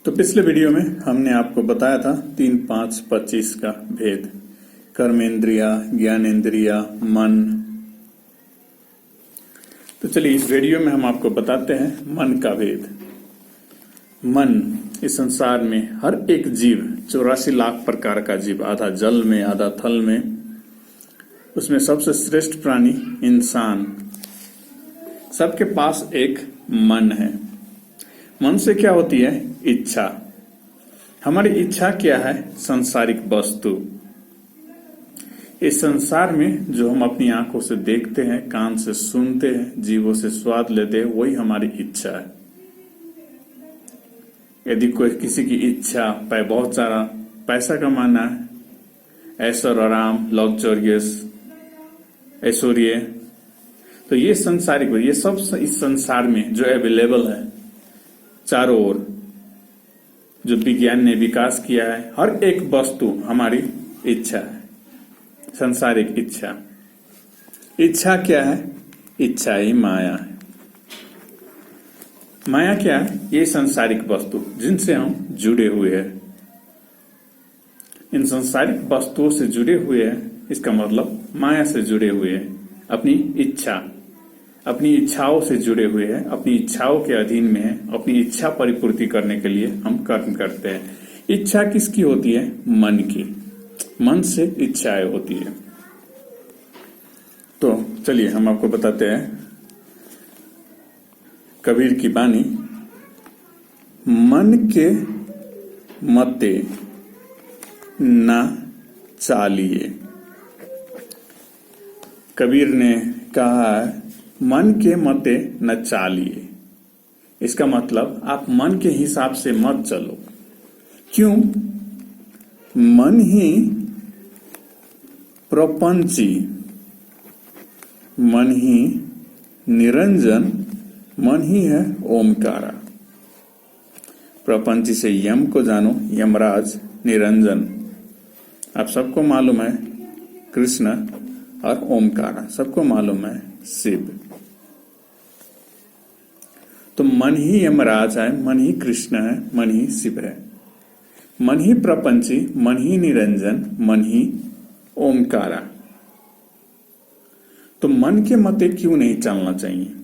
तो पिछले वीडियो में हमने आपको बताया था 3, 5, 25 का भेद। कर्मेंद्रिया, ज्ञानेंद्रिया, मन। तो चलिए इस वीडियो में हम आपको बताते हैं मन का भेद। मन इस संसार में हर एक जीव 84 लाख प्रकार का जीव, आधा जल में आधा थल में, उसमें सबसे श्रेष्ठ प्राणी इंसान, सबके पास एक मन है। मन से क्या होती है? इच्छा। हमारी इच्छा क्या है? सांसारिक वस्तु। इस संसार में जो हम अपनी आंखों से देखते हैं, कान से सुनते हैं, जीवों से स्वाद लेते हैं, वही हमारी इच्छा है। यदि कोई किसी की इच्छा बहुत सारा पैसा कमाना है, ऐश्वर्य आराम, लग्जरियस, ऐश्वर्य, तो ये सांसारिक, ये सब इस संसार में जो अवेलेबल है चारों ओर, जो विज्ञान ने विकास किया है, हर एक वस्तु हमारी इच्छा है, सांसारिक इच्छा। इच्छा क्या है? इच्छा ही माया है। माया क्या है? ये सांसारिक वस्तु जिनसे हम जुड़े हुए हैं। इन सांसारिक वस्तुओं से जुड़े हुए हैं, इसका मतलब माया से जुड़े हुए हैं। अपनी इच्छा, अपनी इच्छाओं से जुड़े हुए हैं, अपनी इच्छाओं के अधीन में है। अपनी इच्छा परिपूर्ति करने के लिए हम कर्म करते हैं। इच्छा किसकी होती है? मन की। मन से इच्छाएं होती है। तो चलिए हम आपको बताते हैं कबीर की वाणी, मन के मते न चालिए। कबीर ने कहा है मन के मते न चालिए। इसका मतलब आप मन के हिसाब से मत चलो। क्यों? मन ही प्रपंची, मन ही निरंजन, मन ही है ओमकारा। प्रपंची से यम को जानो, यमराज, निरंजन आप सबको मालूम है, कृष्ण, और ओमकारा सबको मालूम है, शिव। तो मन ही यमराज है, मन ही कृष्ण है, मन ही शिव है, मन ही प्रपंची, मन ही निरंजन, मन ही ओमकारा। तो मन के मते क्यों नहीं चलना चाहिए?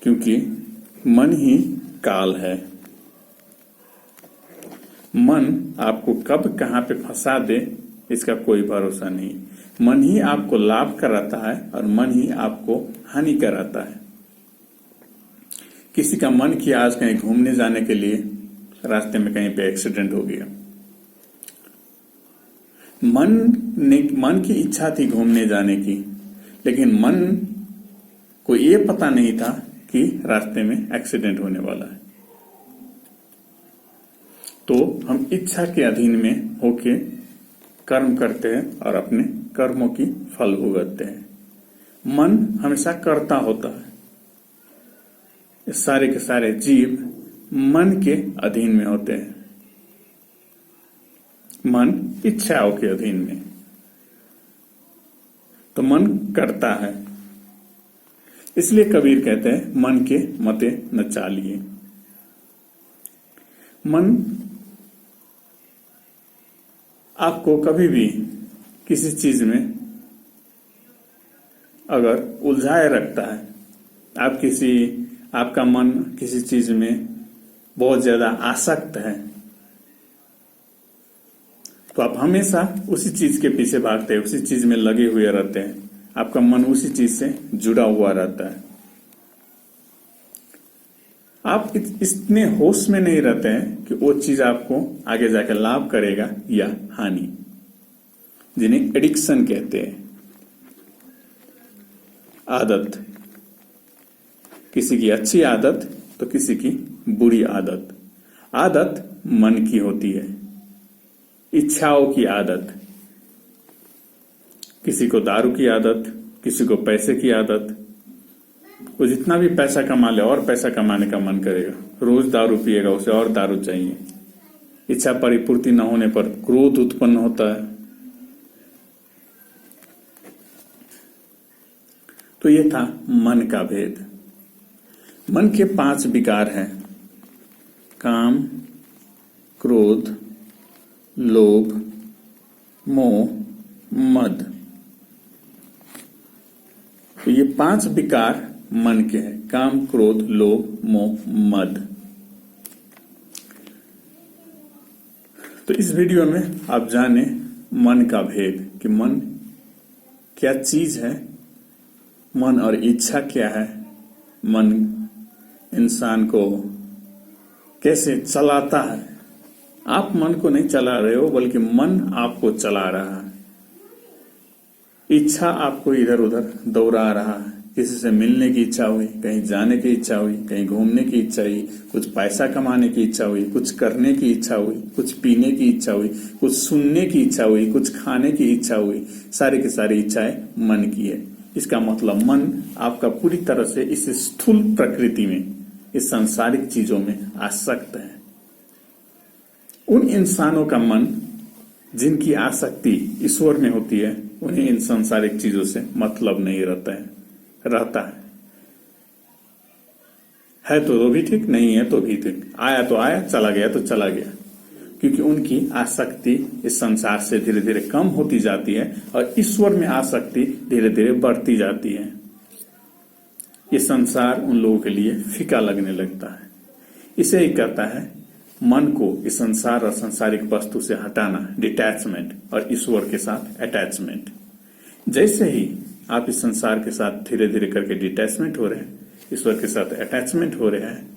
क्योंकि मन ही काल है। मन आपको कब कहां पे फंसा दे इसका कोई भरोसा नहीं। मन ही आपको लाभ कराता है और मन ही आपको हानि कराता है। किसी का मन किया आज कहीं घूमने जाने के लिए, रास्ते में कहीं पे एक्सीडेंट हो गया। मन की इच्छा थी घूमने जाने की, लेकिन मन को ये पता नहीं था कि रास्ते में एक्सीडेंट होने वाला है। तो हम इच्छा के अधीन में होके कर्म करते हैं और अपने कर्मों की फल भुगतते हैं। मन हमेशा कर्ता होता है। सारे के सारे जीव मन के अधीन में होते हैं, मन इच्छाओं के अधीन में। तो मन करता है। इसलिए कबीर कहते हैं मन के मते न चालिए। मन आपको कभी भी किसी चीज में अगर उलझाए रखता है, आपका मन किसी चीज में बहुत ज्यादा आसक्त है, तो आप हमेशा उसी चीज के पीछे भागते हैं, उसी चीज में लगे हुए रहते हैं। आपका मन उसी चीज से जुड़ा हुआ रहता है। आप इतने होश में नहीं रहते हैं कि वो चीज आपको आगे जाकर लाभ करेगा या हानि, जिन्हें एडिक्शन कहते हैं। आदत, किसी की अच्छी आदत तो किसी की बुरी आदत। आदत मन की होती है, इच्छाओं की आदत। किसी को दारू की आदत, किसी को पैसे की आदत। वो जितना भी पैसा कमा ले और पैसा कमाने का मन करेगा, रोज दारू पिएगा, उसे और दारू चाहिए। इच्छा परिपूर्ति न होने पर क्रोध उत्पन्न होता है। तो ये था मन का भेद। मन के 5 विकार हैं: काम, क्रोध, लोभ, मोह, मद। तो ये 5 विकार मन के हैं, काम, क्रोध, लोभ, मोह, मद। तो इस वीडियो में आप जाने मन का भेद कि मन क्या चीज है, मन और इच्छा क्या है, मन इंसान को कैसे चलाता है। आप मन को नहीं चला रहे हो, बल्कि मन आपको चला रहा है। इच्छा आपको इधर उधर दौड़ा रहा है। किसी से मिलने की इच्छा हुई, कहीं जाने की इच्छा हुई, कहीं घूमने की इच्छा हुई, कुछ पैसा कमाने की इच्छा हुई, कुछ करने की इच्छा हुई, कुछ पीने की इच्छा हुई, कुछ सुनने की इच्छा हुई, कुछ खाने की इच्छा हुई। सारी की सारी इच्छाएं मन की है। इसका मतलब मन आपका पूरी तरह से इस स्थूल प्रकृति में, इस सांसारिक चीजों में आसक्त है। उन इंसानों का मन जिनकी आसक्ति ईश्वर में होती है, उन्हें इन सांसारिक चीजों से मतलब नहीं रहता है तो भी ठीक, नहीं है तो भी ठीक, आया तो आया, चला गया तो चला गया। क्योंकि उनकी आसक्ति इस संसार से धीरे धीरे कम होती जाती है और ईश्वर में आसक्ति धीरे धीरे बढ़ती जाती है। ये संसार उन लोगों के लिए फीका लगने लगता है। इसे ही कहता है मन को इस संसार और सांसारिक वस्तु से हटाना, डिटैचमेंट, और ईश्वर के साथ अटैचमेंट। जैसे ही आप इस संसार के साथ धीरे धीरे करके डिटैचमेंट हो रहे हैं, ईश्वर के साथ अटैचमेंट हो रहे हैं,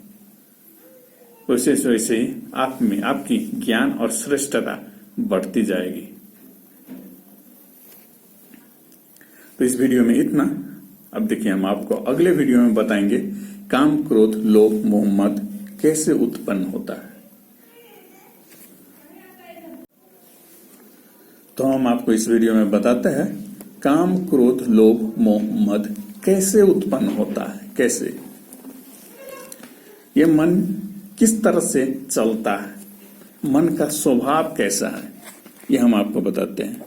वैसे वैसे ही आप में आपकी ज्ञान और श्रेष्ठता बढ़ती जाएगी। तो इस वीडियो में इतना। अब देखिए, हम आपको अगले वीडियो में बताएंगे काम, क्रोध, लोभ, मोह, मद कैसे उत्पन्न होता है। तो हम आपको इस वीडियो में बताते हैं काम, क्रोध, लोभ, मोह, मद कैसे उत्पन्न होता है। कैसे ये मन किस तरह से चलता है, मन का स्वभाव कैसा है, ये हम आपको बताते हैं।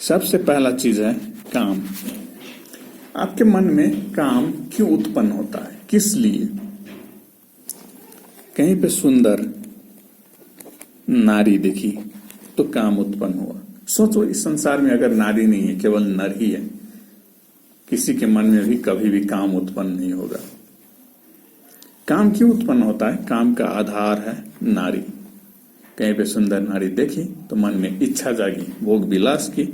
सबसे पहला चीज है काम। आपके मन में काम क्यों उत्पन्न होता है, किस लिए? कहीं पे सुंदर नारी देखी तो काम उत्पन्न हुआ। सोचो, इस संसार में अगर नारी नहीं है, केवल नर ही है, किसी के मन में भी कभी भी काम उत्पन्न नहीं होगा। काम क्यों उत्पन्न होता है? काम का आधार है नारी। कहीं पे सुंदर नारी देखी तो मन में इच्छा जागी, भोग विलास की,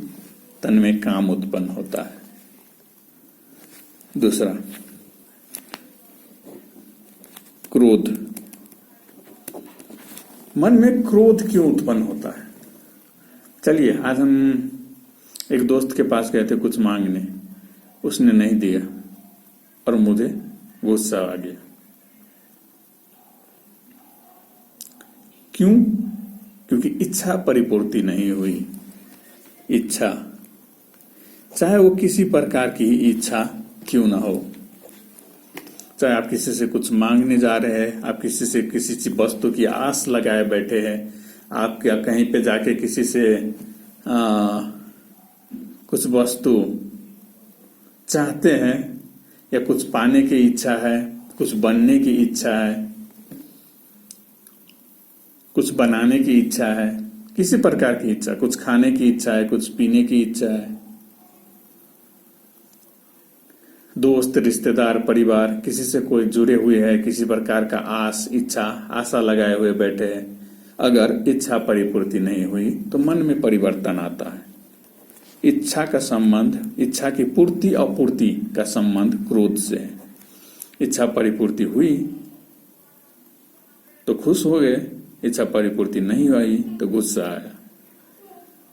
तन में काम उत्पन्न होता है। दूसरा, क्रोध। मन में क्रोध क्यों उत्पन्न होता है? चलिए, आज हम एक दोस्त के पास गए थे कुछ मांगने, उसने नहीं दिया और मुझे गुस्सा आ गया। क्यों? क्योंकि इच्छा परिपूर्ति नहीं हुई। इच्छा, चाहे वो किसी प्रकार की इच्छा क्यों ना हो, चाहे आप किसी से कुछ मांगने जा रहे हैं, आप किसी से किसी वस्तु की आस लगाए बैठे हैं, आप क्या कहीं पे जाके किसी से कुछ वस्तु चाहते हैं, या कुछ पाने की इच्छा है, कुछ बनने की इच्छा है, कुछ बनाने की इच्छा है, किसी प्रकार की इच्छा, कुछ खाने की इच्छा है, कुछ पीने की इच्छा है, दोस्त, रिश्तेदार, परिवार, किसी से कोई जुड़े हुए हैं, किसी प्रकार का आस, इच्छा, आशा लगाए हुए बैठे हैं। अगर इच्छा परिपूर्ति नहीं हुई तो मन में परिवर्तन आता है। इच्छा का संबंध, इच्छा की पूर्ति अपूर्ति का संबंध क्रोध से है। इच्छा परिपूर्ति हुई तो खुश हो गए, इच्छा परिपूर्ति नहीं हुई तो गुस्सा आया।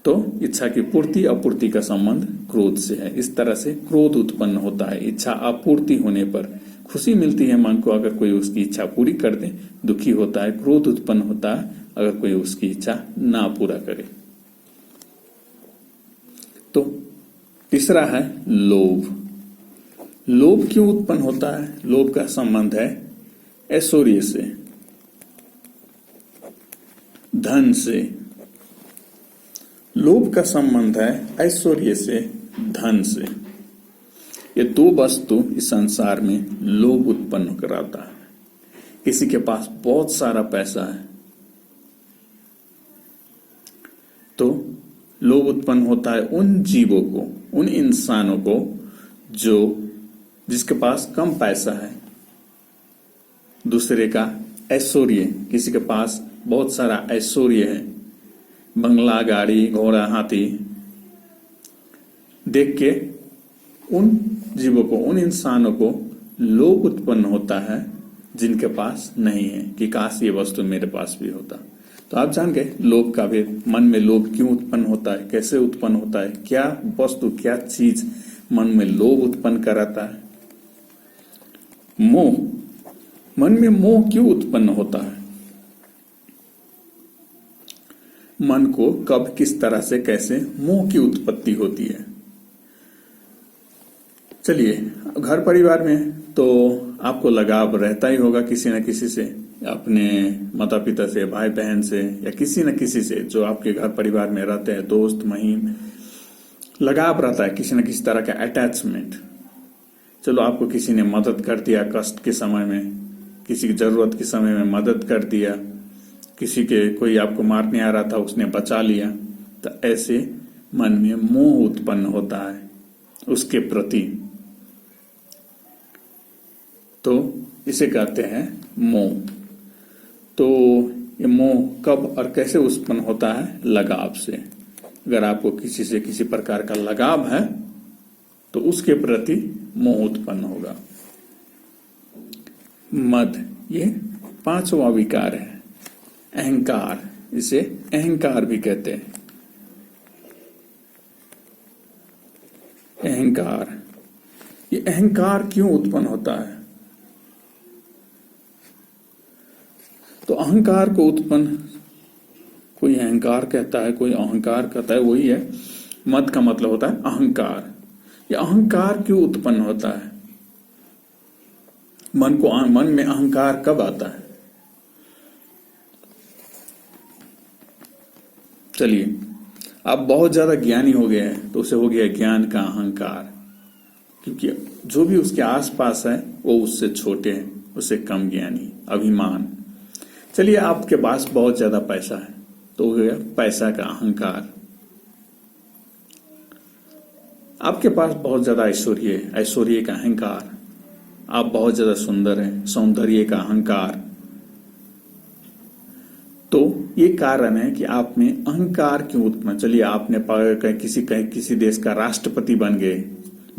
तो इच्छा की पूर्ति अपूर्ति का संबंध क्रोध से है। इस तरह से क्रोध उत्पन्न होता है। इच्छा अपूर्ति होने पर खुशी मिलती है मन को, अगर कोई उसकी इच्छा पूरी कर दे। दुखी होता है, क्रोध उत्पन्न होता है अगर कोई उसकी इच्छा ना पूरा करे। तो तीसरा है लोभ। लोभ क्यों उत्पन्न होता है? लोभ का संबंध है ऐश्वर्य से, धन से। लोभ का संबंध है ऐश्वर्य से, धन से। ये दो वस्तु इस संसार में लोभ उत्पन्न कराता है। किसी के पास बहुत सारा पैसा है लोभ उत्पन्न होता है उन जीवों को, उन इंसानों को जिसके पास कम पैसा है। दूसरे का ऐश्वर्य, किसी के पास बहुत सारा ऐश्वर्य है, बंगला, गाड़ी, घोड़ा, हाथी, देख के उन जीवों को, उन इंसानों को लोभ उत्पन्न होता है जिनके पास नहीं है, कि काश ये वस्तु मेरे पास भी होता। तो आप जान गए लोभ का भी, मन में लोभ क्यों उत्पन्न होता है, कैसे उत्पन्न होता है, क्या वस्तु, क्या चीज मन में लोभ उत्पन्न कराता है। मोह, मन में मोह क्यों उत्पन्न होता है, मन को कब, किस तरह से, कैसे मोह की उत्पत्ति होती है। चलिए, घर परिवार में तो आपको लगाव रहता ही होगा किसी न किसी से, अपने माता पिता से, भाई बहन से, या किसी न किसी से जो आपके घर परिवार में रहते हैं, दोस्त महिम, लगाव रहता है, किसी न किसी तरह का अटैचमेंट। चलो, आपको किसी ने मदद कर दिया कष्ट के समय में, किसी की जरूरत के समय में मदद कर दिया, किसी के कोई आपको मारने आ रहा था उसने बचा लिया, तो ऐसे मन में मोह उत्पन्न होता है उसके प्रति। तो इसे कहते हैं मोह। तो ये मोह कब और कैसे उत्पन्न होता है, लगाव से। अगर आपको किसी से किसी प्रकार का लगाव है तो उसके प्रति मोह उत्पन्न होगा। मद, ये पांचवा विकार है, अहंकार, इसे अहंकार भी कहते हैं। अहंकार, ये अहंकार क्यों उत्पन्न होता है, तो अहंकार को उत्पन्न, कोई अहंकार कहता है, कोई अहंकार कहता है, वही है। मद का मतलब होता है अहंकार। ये अहंकार क्यों उत्पन्न होता है, मन में अहंकार कब आता है। चलिए, आप बहुत ज्यादा ज्ञानी हो गए हैं तो उसे हो गया ज्ञान का अहंकार, क्योंकि जो भी उसके आसपास है वो उससे छोटे हैं, उससे कम ज्ञानी, अभिमान। चलिए, आपके पास बहुत ज्यादा पैसा है तो हो गया पैसा का अहंकार। आपके पास बहुत ज्यादा ऐश्वर्य है, ऐश्वर्य का अहंकार। आप बहुत ज्यादा सुंदर हैं, सौंदर्य का अहंकार। तो ये कारण है कि आप में अहंकार क्यों उत्पन्न। चलिए, आपने किसी देश का राष्ट्रपति बन गए,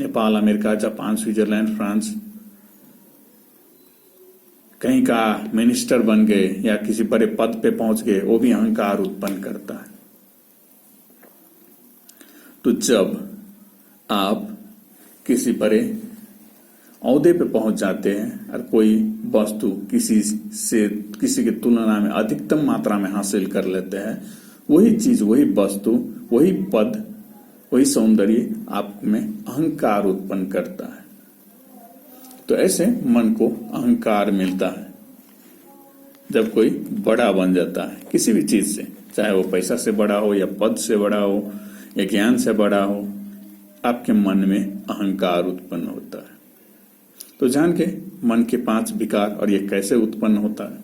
Nepal, America, Japan, Switzerland, France, कहीं का मिनिस्टर बन गए या किसी बड़े पद पे पहुंच गए, वो भी अहंकार उत्पन्न करता है। तो जब आप किसी बड़े औहदे पे पहुंच जाते हैं और कोई वस्तु किसी की तुलना में अधिकतम मात्रा में हासिल कर लेते हैं, वही चीज, वही वस्तु, वही पद, वही सौंदर्य आप में अहंकार उत्पन्न करता है। तो ऐसे मन को अहंकार मिलता है जब कोई बड़ा बन जाता है किसी भी चीज से, चाहे वो पैसा से बड़ा हो या पद से बड़ा हो या ज्ञान से बड़ा हो, आपके मन में अहंकार उत्पन्न होता है। तो जान के मन के 5 विकार और ये कैसे उत्पन्न होता है।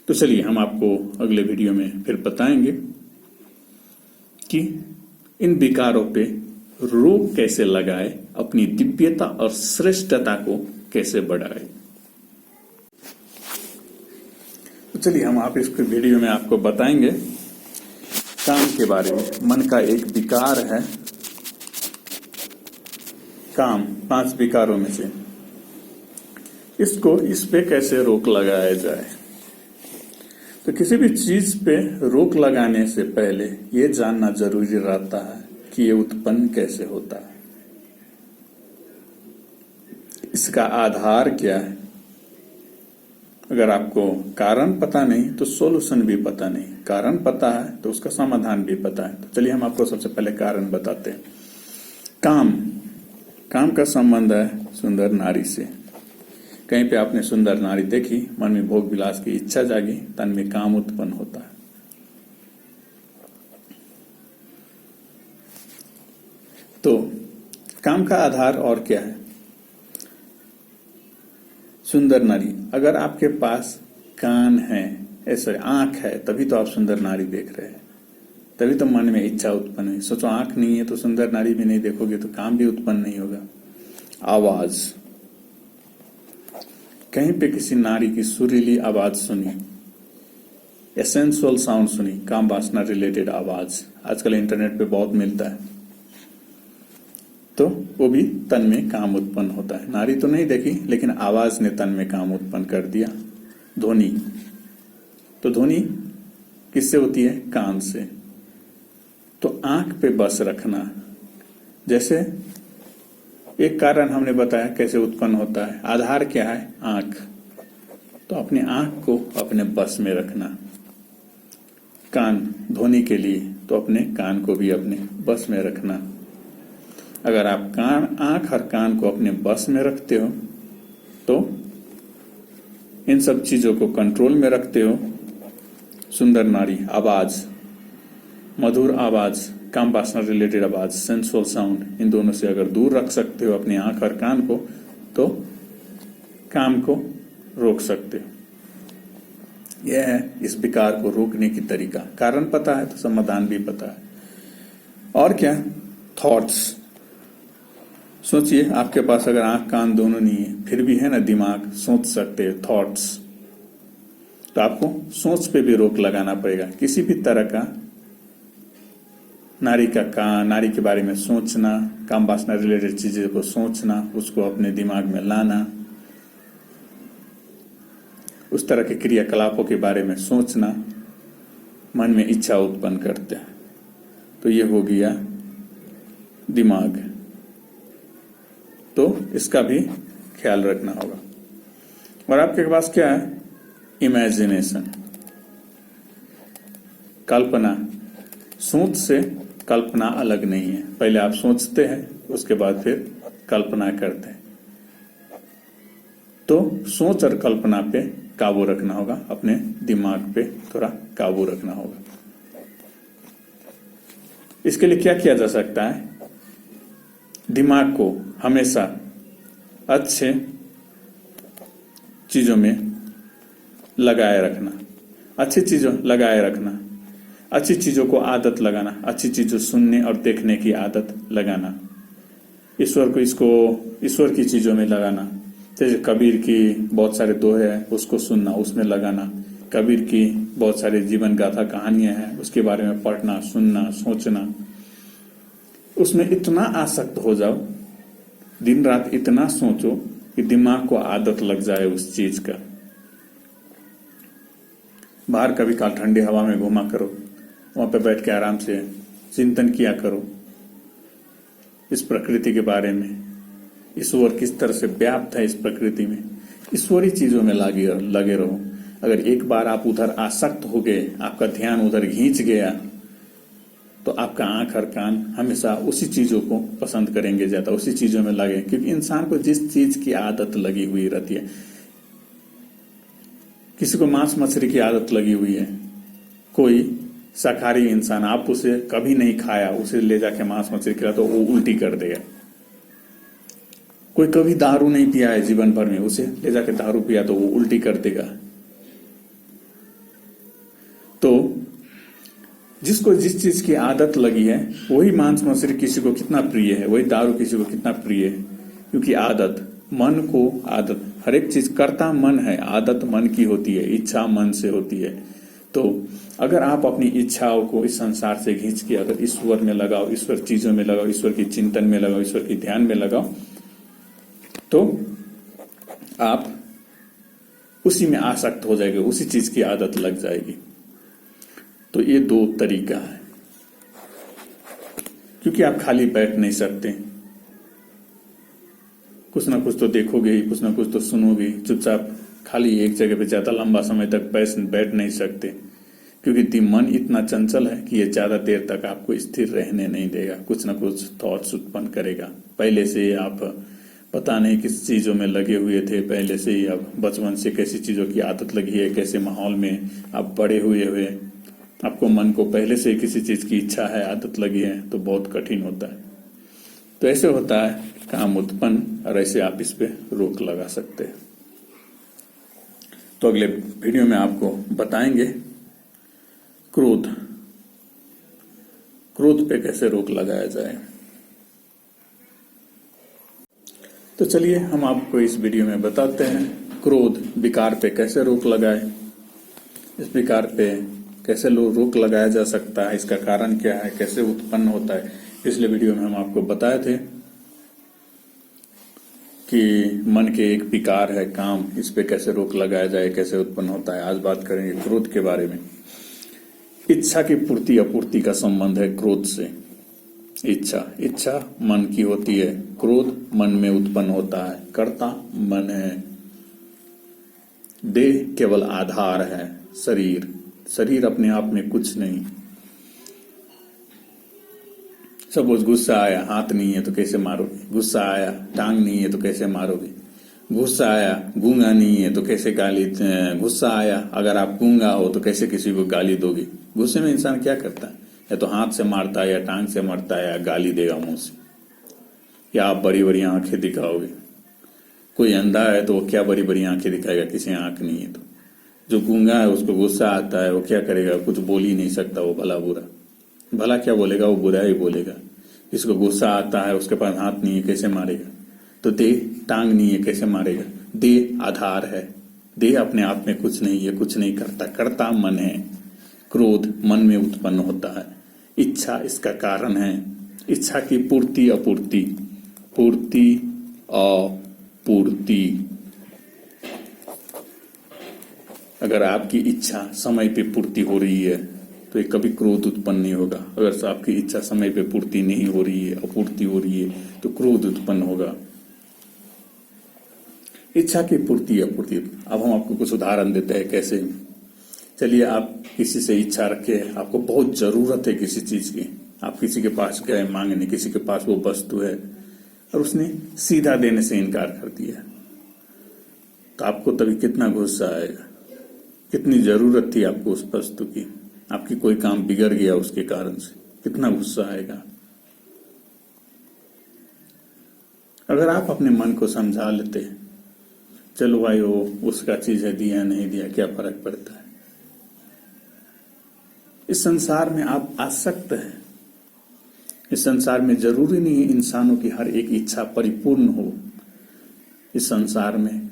तो चलिए, हम आपको अगले वीडियो में फिर बताएंगे कि इन विकारों पे रोक कैसे लगाए, अपनी दिव्यता और श्रेष्ठता को कैसे बढ़ाए। तो चलिए, हम आप इस वीडियो में आपको बताएंगे काम के बारे में। मन का एक विकार है काम, 5 विकारों में से। इस पे कैसे रोक लगाया जाए। तो किसी भी चीज पे रोक लगाने से पहले ये जानना जरूरी रहता है कि ये उत्पन्न कैसे होता है, इसका आधार क्या है। अगर आपको कारण पता नहीं तो सॉल्यूशन भी पता नहीं, कारण पता है तो उसका समाधान भी पता है। तो चलिए, हम आपको सबसे पहले कारण बताते हैं। काम का संबंध है सुंदर नारी से। कहीं पे आपने सुंदर नारी देखी, मन में भोग विलास की इच्छा जागी, तन में काम उत्पन्न होता है। तो काम का आधार और क्या है। सुंदर नारी, अगर आपके पास कान है, सॉरी आंख है, तभी तो आप सुंदर नारी देख रहे हैं, तभी तो मन में इच्छा उत्पन्न है। सोचो आंख नहीं है तो सुंदर नारी भी नहीं देखोगे तो काम भी उत्पन्न नहीं होगा। आवाज, कहीं पे किसी नारी की सुरीली आवाज सुनी, एसेंसुअल साउंड सुनी, काम वासना रिलेटेड आवाज, आजकल इंटरनेट पे बहुत मिलता है, तो वो भी तन में काम उत्पन्न होता है। नारी तो नहीं देखी लेकिन आवाज ने तन में काम उत्पन्न कर दिया। ध्वनि, तो ध्वनि किससे होती है? कान से। तो आंख पे बस रखना, जैसे एक कारण हमने बताया कैसे उत्पन्न होता है, आधार क्या है? आंख। तो अपने आंख को अपने बस में रखना। कान, ध्वनि के लिए तो अपने कान को भी अपने बस में रखना। अगर आप कान, आंख और कान को अपने बस में रखते हो तो इन सब चीजों को कंट्रोल में रखते हो। सुंदर नारी, आवाज, मधुर आवाज, काम वासना रिलेटेड आवाज, सेंसुअल साउंड, इन दोनों से अगर दूर रख सकते हो अपनी आंख और कान को तो काम को रोक सकते हो। यह है इस विकार को रोकने की तरीका। कारण पता है तो समाधान भी पता है। और क्या? थॉट्स। सोचिए आपके पास अगर आंख कान दोनों नहीं है फिर भी है ना दिमाग, सोच सकते हैं, थॉट्स। तो आपको सोच पे भी रोक लगाना पड़ेगा। किसी भी तरह का नारी के बारे में सोचना, काम वासना रिलेटेड चीजें को सोचना, उसको अपने दिमाग में लाना, उस तरह के क्रियाकलापों के बारे में सोचना मन में इच्छा उत्पन्न करते हैं। तो ये हो गया दिमाग। तो इसका भी ख्याल रखना होगा। और आपके पास क्या है? इमेजिनेशन, कल्पना। सोच से कल्पना अलग नहीं है। पहले आप सोचते हैं, उसके बाद फिर कल्पना करते हैं। तो सोच और कल्पना पे काबू रखना होगा, अपने दिमाग पे थोड़ा काबू रखना होगा। इसके लिए क्या किया जा सकता है? दिमाग को हमेशा अच्छे चीजों में लगाए रखना, अच्छी चीजों लगाए रखना, अच्छी चीजों को आदत लगाना, अच्छी चीजों सुनने और देखने की आदत लगाना, ईश्वर की चीजों में लगाना। जैसे कबीर की बहुत सारे दोहे हैं, उसको सुनना, उसमें लगाना। कबीर की बहुत सारे जीवन गाथा कहानियां हैं, उसके बारे में पढ़ना, सुनना, सोचना। उसमें इतना आसक्त हो जाओ, दिन रात इतना सोचो कि दिमाग को आदत लग जाए उस चीज का। बाहर कभी काल ठंडी हवा में घूमा करो, वहां पे बैठ के आराम से चिंतन किया करो इस प्रकृति के बारे में, ईश्वर किस तरह से व्याप्त है इस प्रकृति में। ईश्वरी चीजों में लगे रहो। अगर एक बार आप उधर आसक्त हो गए, आपका ध्यान उधर खींच गया, तो आपका आंख और कान हमेशा उसी चीजों को पसंद करेंगे ज्यादा, उसी चीजों में लगे। क्योंकि इंसान को जिस चीज की आदत लगी हुई रहती है, किसी को मांस मछली की आदत लगी हुई है, कोई शाकाहारी इंसान, आप उसे कभी नहीं खाया, उसे ले जाके मांस मछली खिला तो वो उल्टी कर देगा। कोई कभी दारू नहीं पिया है जीवन भर में, उसे ले जाके दारू पिया तो वो उल्टी कर देगा। तो जिसको जिस चीज की आदत लगी है, वही मांस मछली किसी को कितना प्रिय है, वही दारू किसी को कितना प्रिय है। क्योंकि आदत, मन को आदत, हर एक चीज करता मन है, आदत मन की होती है, इच्छा मन से होती है। तो अगर आप अपनी इच्छाओं को इस संसार से खींच के अगर ईश्वर में लगाओ, ईश्वर चीजों में लगाओ, ईश्वर की चिंतन में लगाओ, ईश्वर की ध्यान में लगाओ, तो आप उसी में आसक्त हो जाएंगे, उसी चीज की आदत लग जाएगी। तो ये दो तरीका है। क्योंकि आप खाली बैठ नहीं सकते, कुछ ना कुछ तो देखोगे ही, कुछ ना कुछ तो सुनोगे। चुपचाप खाली एक जगह पे ज्यादा लंबा समय तक बैठ नहीं सकते, क्योंकि मन इतना चंचल है कि ये ज्यादा देर तक आपको स्थिर रहने नहीं देगा, कुछ ना कुछ थॉट्स उत्पन्न करेगा। पहले से आप पता नहीं किस चीजों में लगे हुए थे, पहले से ही अब बचपन से कैसी चीजों की आदत लगी है, कैसे माहौल में आप बड़े हुए, आपको मन को पहले से किसी चीज की इच्छा है, आदत लगी है, तो बहुत कठिन होता है। तो ऐसे होता है काम उत्पन्न, और ऐसे आप इस पे रोक लगा सकते हैं। तो अगले वीडियो में आपको बताएंगे क्रोध पे कैसे रोक लगाया जाए। तो चलिए हम आपको इस वीडियो में बताते हैं क्रोध विकार पे कैसे रोक लगाए, इस विकार पे कैसे रोक लगाया जा सकता है, इसका कारण क्या है, कैसे उत्पन्न होता है। पिछले वीडियो में हम आपको बताए थे कि मन के एक विकार है काम, इस पे कैसे रोक लगाया जाए, कैसे उत्पन्न होता है। आज बात करेंगे क्रोध के बारे में। इच्छा की पूर्ति अपूर्ति का संबंध है क्रोध से। इच्छा मन की होती है, क्रोध मन में उत्पन्न होता है, कर्ता मन है, देह केवल आधार है, शरीर अपने आप में कुछ नहीं। सपोज गुस्सा आया, हाथ नहीं है तो कैसे मारोगे, गुस्सा आया टांग नहीं है तो कैसे मारोगे, गुस्सा आया गूंगा नहीं है तो कैसे गाली, गुस्सा आया अगर आप गूंगा हो तो कैसे किसी को गाली दोगे। गुस्से में इंसान क्या करता है, या तो हाथ से मारता है, या टांग से मारता है, या गाली देगा मुंह से, या आप बड़ी बड़ी आंखें दिखाओगे। कोई अंधा है तो वो क्या बड़ी बड़ी आंखें दिखाएगा, किसी आंख नहीं है तो। जो गूंगा है उसको गुस्सा आता है, वो क्या करेगा, कुछ बोल ही नहीं सकता, वो भला क्या बोलेगा, वो बुरा ही बोलेगा। इसको गुस्सा आता है, उसके पास हाथ नहीं है, कैसे मारेगा। तो देह टांग नहीं है, कैसे मारेगा। देह आधार है, देह अपने आप में कुछ नहीं है, कुछ नहीं करता, कर्ता मन है। क्रोध मन में उत्पन्न होता है। इच्छा इसका कारण है। इच्छा की पूर्ति अपूर्ति, पूर्ति अपूर्ति। अगर आपकी इच्छा समय पे पूर्ति हो रही है तो ये कभी क्रोध उत्पन्न नहीं होगा। अगर आपकी इच्छा समय पे पूर्ति नहीं हो रही है, अपूर्ति हो रही है, तो क्रोध उत्पन्न होगा। इच्छा की पूर्ति अपूर्ति। अब हम आपको कुछ उदाहरण देते हैं कैसे। चलिए, आप किसी से इच्छा रखे, आपको बहुत जरूरत है किसी चीज की, आप किसी के पास गए मांगने, किसी के पास वो वस्तु है और उसने सीधा देने से इनकार कर दिया, तो आपको तभी कितना गुस्सा आएगा। कितनी जरूरत थी आपको उस वस्तु की, आपकी कोई काम बिगड़ गया उसके कारण से, कितना गुस्सा आएगा। अगर आप अपने मन को समझा लेते, चलो भाई वो उसका चीज है, दिया नहीं दिया क्या फर्क पड़ता है। इस संसार में आप आसक्त हैं। इस संसार में जरूरी नहीं है इंसानों की हर एक इच्छा परिपूर्ण हो। इस संसार में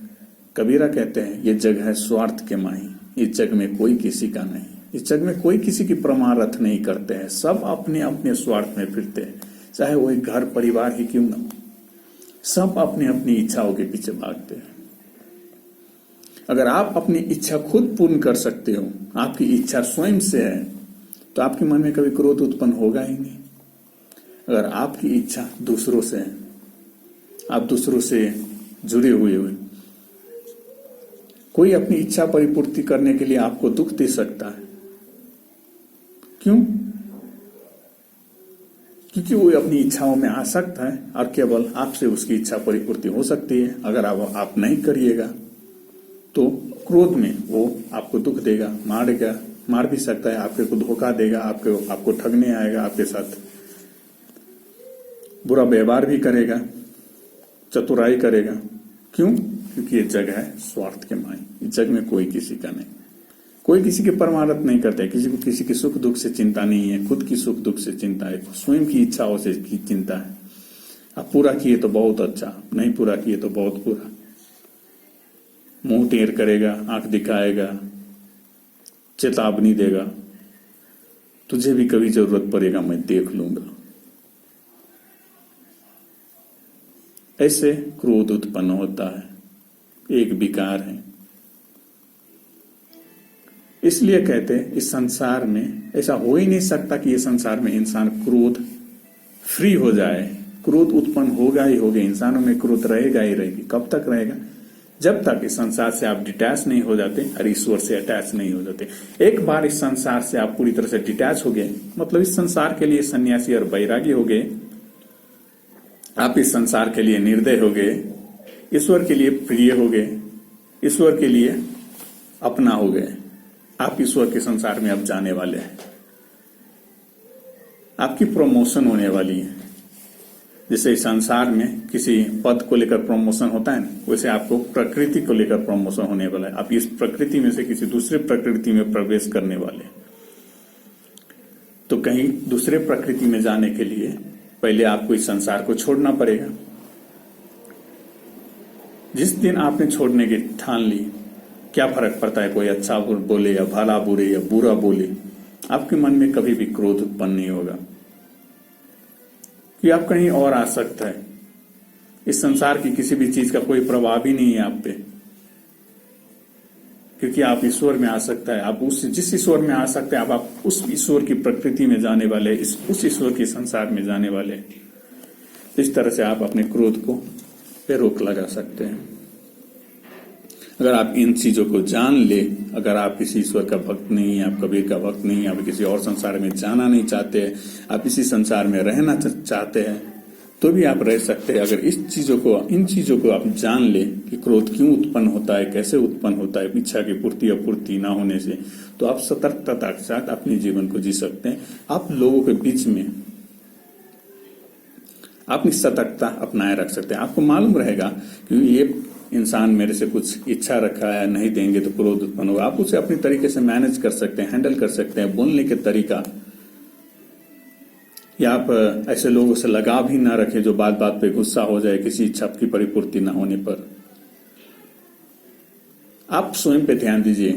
कबीरा कहते हैं, ये जग है स्वार्थ के माही, इस जग में कोई किसी का नहीं। इस जग में कोई किसी की परमारथ नहीं करते हैं, सब अपने अपने स्वार्थ में फिरते हैं। चाहे वो एक घर परिवार ही क्यों ना हो, सब अपनी अपनी इच्छाओं के पीछे भागते हैं। अगर आप अपनी इच्छा खुद पूर्ण कर सकते हो, आपकी इच्छा स्वयं से है, तो आपके मन में कभी क्रोध उत्पन्न होगा ही नहीं। अगर आपकी इच्छा दूसरों से है, आप दूसरों से जुड़े हुए हो, कोई अपनी इच्छा परिपूर्ति करने के लिए आपको दुख दे सकता है। क्यों? क्योंकि वो अपनी इच्छाओं में आसक्त है और केवल आपसे उसकी इच्छा परिपूर्ति हो सकती है। अगर आप नहीं करिएगा तो क्रोध में वो आपको दुख देगा, मारेगा, मार भी सकता है, आपके को धोखा देगा, आपको ठगने आएगा, आपके साथ बुरा व्यवहार भी करेगा, चतुराई करेगा। क्यों? क्योंकि ये जग है स्वार्थ के माई। इस जग में कोई किसी का नहीं, कोई किसी की परमारथ नहीं करता है, किसी को किसी के सुख दुख से चिंता नहीं है, खुद की सुख दुख से चिंता है, स्वयं की इच्छाओं से की चिंता है। आप पूरा किए तो बहुत अच्छा, नहीं पूरा किए तो बहुत बुरा। मुंह टेढ़ करेगा, आंख दिखाएगा, चेतावनी देगा, तुझे भी कभी जरूरत पड़ेगा मैं देख लूंगा। ऐसे क्रोध उत्पन्न होता है, एक विकार है। इसलिए कहते हैं इस संसार में ऐसा हो ही नहीं सकता कि इस संसार में इंसान क्रोध फ्री हो जाए। क्रोध उत्पन्न होगा ही होगा, इंसानों में क्रोध रहेगा ही रहेगी। कब तक रहेगा? जब तक इस संसार से आप डिटैच नहीं हो जाते और ईश्वर से अटैच नहीं हो जाते। एक बार इस संसार से आप पूरी तरह से डिटैच हो गए, मतलब इस संसार के लिए सन्यासी और बैरागी हो गए, आप इस संसार के लिए निर्दय हो गए, ईश्वर के लिए प्रिय हो गए, ईश्वर के लिए अपना हो गए। आप ईश्वर के संसार में अब जाने वाले हैं, आपकी प्रमोशन होने वाली है। जैसे इस संसार में किसी पद को लेकर प्रमोशन होता है ना, वैसे आपको प्रकृति को लेकर प्रमोशन होने वाला है। आप इस प्रकृति में से किसी दूसरे प्रकृति में प्रवेश करने वाले, तो कहीं दूसरे प्रकृति में जाने के लिए पहले आपको इस संसार को छोड़ना पड़ेगा। जिस दिन आपने छोड़ने की ठान ली, क्या फर्क पड़ता है कोई अच्छा बोले या भला बुरे या बुरा बोले, आपके मन में कभी भी क्रोध उत्पन्न नहीं होगा कि आप कहीं और आ सकता है। इस संसार की किसी भी चीज का कोई प्रभाव ही नहीं है आप पे, क्योंकि आप ईश्वर में आ सकता है। आप जिस ईश्वर में आ सकते हैं, आप उस ईश्वर की प्रकृति में जाने वाले, उस ईश्वर के संसार में जाने वाले। इस तरह से आप अपने क्रोध को पे रोक लगा सकते हैं। अगर आप इन चीजों को जान ले, अगर आप किसी ईश्वर का भक्त नहीं है, आप कबीर का भक्त नहीं है, आप किसी और संसार में जाना नहीं चाहते, आप इसी संसार में रहना चाहते हैं, तो भी आप रह सकते हैं। अगर इन चीजों को आप जान ले कि क्रोध क्यों उत्पन्न होता है, कैसे उत्पन्न होता है, इच्छा की पूर्ति अपूर्ति ना होने से, तो आप सतर्कता के साथ अपने जीवन को जी सकते हैं। आप लोगों के बीच में अपनी सतर्कता अपनाए रख सकते हैं। आपको मालूम रहेगा कि ये इंसान मेरे से कुछ इच्छा रखा है, नहीं देंगे तो क्रोध उत्पन्न होगा। आप उसे अपनी तरीके से मैनेज कर सकते हैं, हैंडल कर सकते हैं। बोलने के तरीका, या आप ऐसे लोगों से लगाव ही ना रखें जो बात बात पे गुस्सा हो जाए किसी इच्छा की परिपूर्ति ना होने पर। आप स्वयं पे ध्यान दीजिए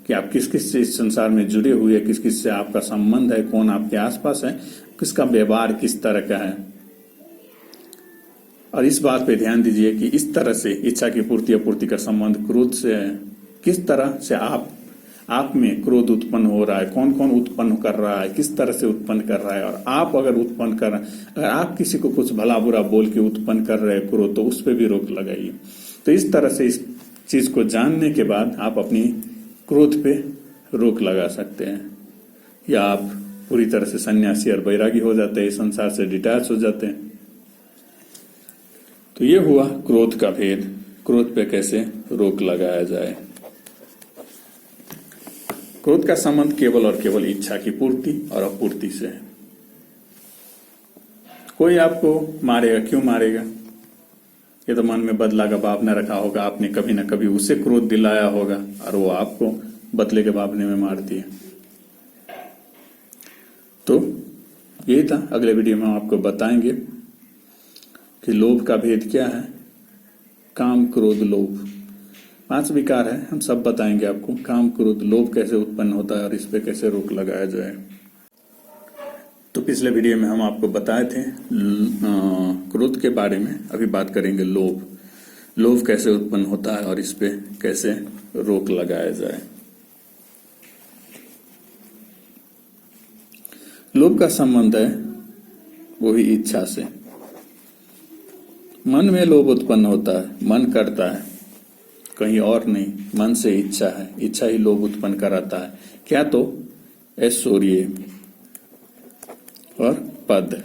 कि आप किस किस से इस संसार में जुड़े हुए, किस किस से आपका संबंध है, कौन आपके आसपास है, किसका व्यवहार किस तरह का है। और इस बात पे ध्यान दीजिए कि इस तरह से इच्छा की पूर्ति अपूर्ति का संबंध क्रोध से है। किस तरह से आप में क्रोध उत्पन्न हो रहा है, कौन कौन उत्पन्न कर रहा है, किस तरह से उत्पन्न कर रहा है। और आप अगर उत्पन्न कर रहे हैं, अगर आप किसी को कुछ भला बुरा बोल के उत्पन्न कर रहे हैं क्रोध, तो उस पर भी रोक लगाइए। तो इस तरह से इस चीज को जानने के बाद आप अपनी क्रोध पे रोक लगा सकते हैं, या आप पूरी तरह से सन्यासी और बैरागी हो जाते हैं, संसार से डिटैच हो जाते हैं। तो ये हुआ क्रोध का भेद, क्रोध पे कैसे रोक लगाया जाए। क्रोध का संबंध केवल और केवल इच्छा की पूर्ति और अपूर्ति से है। कोई आपको मारेगा, क्यों मारेगा? ये तो मन में बदला का भावना रखा होगा, आपने कभी ना कभी उसे क्रोध दिलाया होगा और वो आपको बदले के भावने में मार दिया। तो यही था। अगले वीडियो में हम आपको बताएंगे कि लोभ का भेद क्या है, काम क्रोध लोभ 5 विकार है, हम सब बताएंगे आपको। काम क्रोध लोभ कैसे उत्पन्न होता है और इस पे कैसे रोक लगाया जाए। तो पिछले वीडियो में हम आपको बताए थे क्रोध के बारे में, अभी बात करेंगे लोभ। लोभ कैसे उत्पन्न होता है और इस पे कैसे रोक लगाया जाए। लोभ का संबंध है वो ही इच्छा से। मन में लोभ उत्पन्न होता है, मन करता है, कहीं और नहीं, मन से इच्छा है, इच्छा ही लोभ उत्पन्न कराता है। क्या? तो ऐश्वर्य और पद,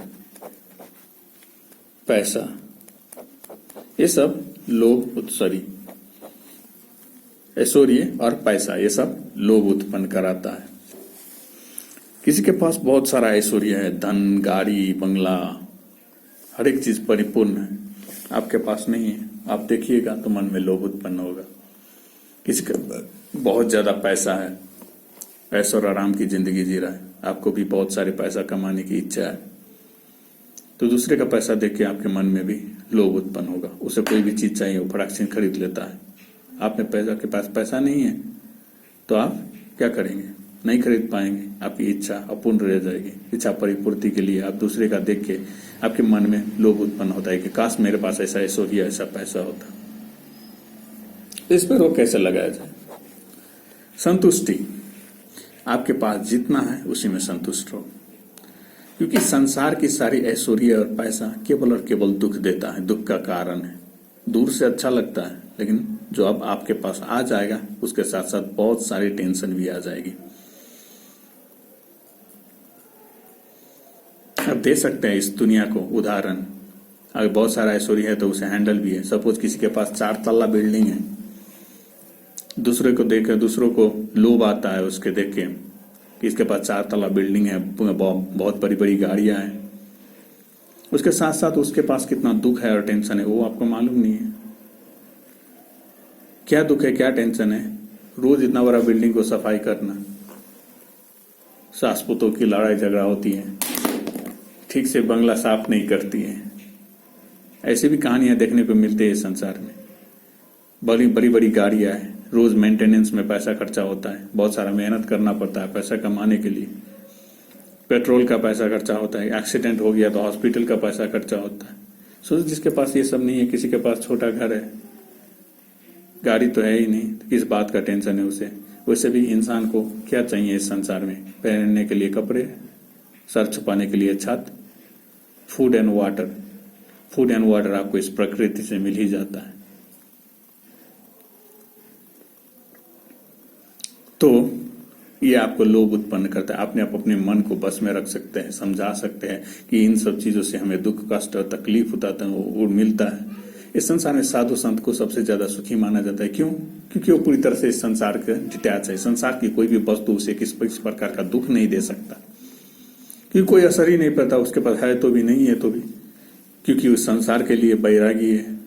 पैसा, ये सब लोभ, ऐश्वर्य और पैसा ये सब लोभ उत्पन्न कराता है। किसी के पास बहुत सारा ऐश्वर्य है, धन, गाड़ी, बंगला, हर एक चीज परिपूर्ण है, आपके पास नहीं है, आप देखिएगा तो मन में लोभ उत्पन्न होगा। किसी का बहुत ज्यादा पैसा है, ऐशो और आराम की जिंदगी जी रहा है, आपको भी बहुत सारे पैसा कमाने की इच्छा है, तो दूसरे का पैसा देख के आपके मन में भी लोभ उत्पन्न होगा। उसे कोई भी चीज चाहिए, वो फटाक से खरीद लेता है। आपके पास पैसा नहीं है तो आप क्या करेंगे? नहीं खरीद पाएंगे, आपकी इच्छा अपूर्ण रह जाएगी। इच्छा परिपूर्ति के लिए आप दूसरे का देख के आपके मन में लोभ उत्पन्न होता है कि काश मेरे पास ऐसा ऐश्वर्य, ऐसा पैसा होता। इस पर रोक कैसे लगाया जाए? संतुष्टि, आपके पास जितना है उसी में संतुष्ट रहो, क्योंकि संसार की सारी ऐश्वर्य और पैसा केवल और केवल दुख देता है, दुख का कारण है। दूर से अच्छा लगता है, लेकिन जो अब आपके पास आ जाएगा उसके साथ साथ बहुत सारी टेंशन भी आ जाएगी। अब दे सकते हैं इस दुनिया को उदाहरण, अगर बहुत सारा ऐश्वर्य है तो उसे हैंडल भी है। सपोज किसी के पास 4 तल्ला बिल्डिंग है, दूसरे को देख दूसरों को लोभ आता है उसके देख के कि इसके पास 4 तल्ला बिल्डिंग है, बहुत बड़ी बड़ी गाड़ियां हैं, उसके साथ साथ उसके पास कितना दुख है और टेंशन है वो आपको मालूम नहीं है। क्या दुख है, क्या टेंशन है? रोज इतना बड़ा बिल्डिंग को सफाई करना, सास पुतों की लड़ाई झगड़ा होती है, ठीक से बंगला साफ नहीं करती है। ऐसी भी कहानियां देखने को मिलती है इस संसार में। बड़ी बड़ी बड़ी गाड़ियां हैं, रोज मेंटेनेंस में पैसा खर्चा होता है, बहुत सारा मेहनत करना पड़ता है पैसा कमाने के लिए। पेट्रोल का पैसा खर्चा होता है, एक्सीडेंट हो गया तो हॉस्पिटल का पैसा खर्चा होता है। सोचो जिसके पास ये सब नहीं है, किसी के पास छोटा घर है, गाड़ी तो है ही नहीं, तो किस बात का टेंशन है उसे। वैसे भी इंसान को क्या चाहिए इस संसार में? पहनने के लिए कपड़े, सर छुपाने के लिए छत, food and water. Food and water आपको इस प्रकृति से मिल ही जाता है। तो ये आपको लोभ उत्पन्न करता है। अपने आप अपने मन को बस में रख सकते हैं, समझा सकते हैं कि इन सब चीजों से हमें दुख कष्ट और तकलीफ होता है वो मिलता है। इस संसार में साधु संत को सबसे ज्यादा सुखी माना जाता है। क्यों? क्योंकि वो पूरी तरह से इस संसार के डिटैच है। संसार की कोई भी वस्तु उसे किस प्रकार का दुख नहीं दे सकता, क्योंकि कोई असर ही नहीं पड़ता। उसके पास है तो भी, नहीं है तो भी, क्योंकि उस संसार के लिए बैरागी है,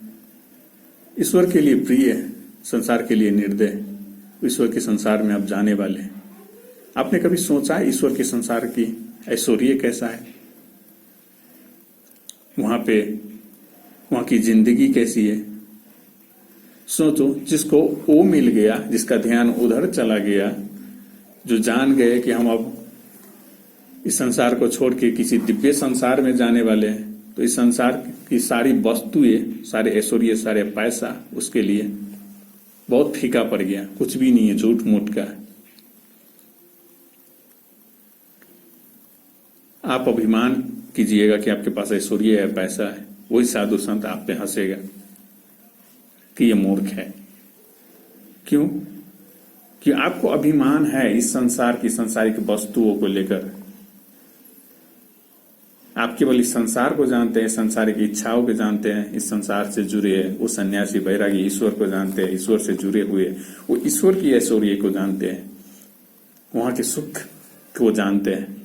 ईश्वर के लिए प्रिय है, संसार के लिए निर्दय। ईश्वर के संसार में आप जाने वाले हैं। आपने कभी सोचा है ईश्वर के संसार की ऐश्वर्य कैसा है? वहां की जिंदगी कैसी है? सोचो, जिसको वो मिल गया, जिसका ध्यान उधर चला गया, जो जान गए कि हम अब इस संसार को छोड़ के किसी दिव्य संसार में जाने वाले हैं, तो इस संसार की सारी वस्तुएं, सारे ऐश्वर्य, सारे पैसा उसके लिए बहुत फीका पड़ गया, कुछ भी नहीं है, झूठ मूठ का। आप अभिमान कीजिएगा कि आपके पास ऐश्वर्य है, पैसा है, वही साधु संत आप पे हंसेगा कि ये मूर्ख है। क्यों? कि आपको अभिमान है इस संसार की सांसारिक वस्तुओं को लेकर। आप केवल इस संसार को जानते हैं, संसारिक इच्छाओं को जानते हैं, इस संसार से जुड़े हैं। वो सन्यासी बैरागी ईश्वर को जानते हैं, ईश्वर से जुड़े हुए, वो ईश्वर की ऐश्वर्य को जानते हैं, वहां के सुख को जानते हैं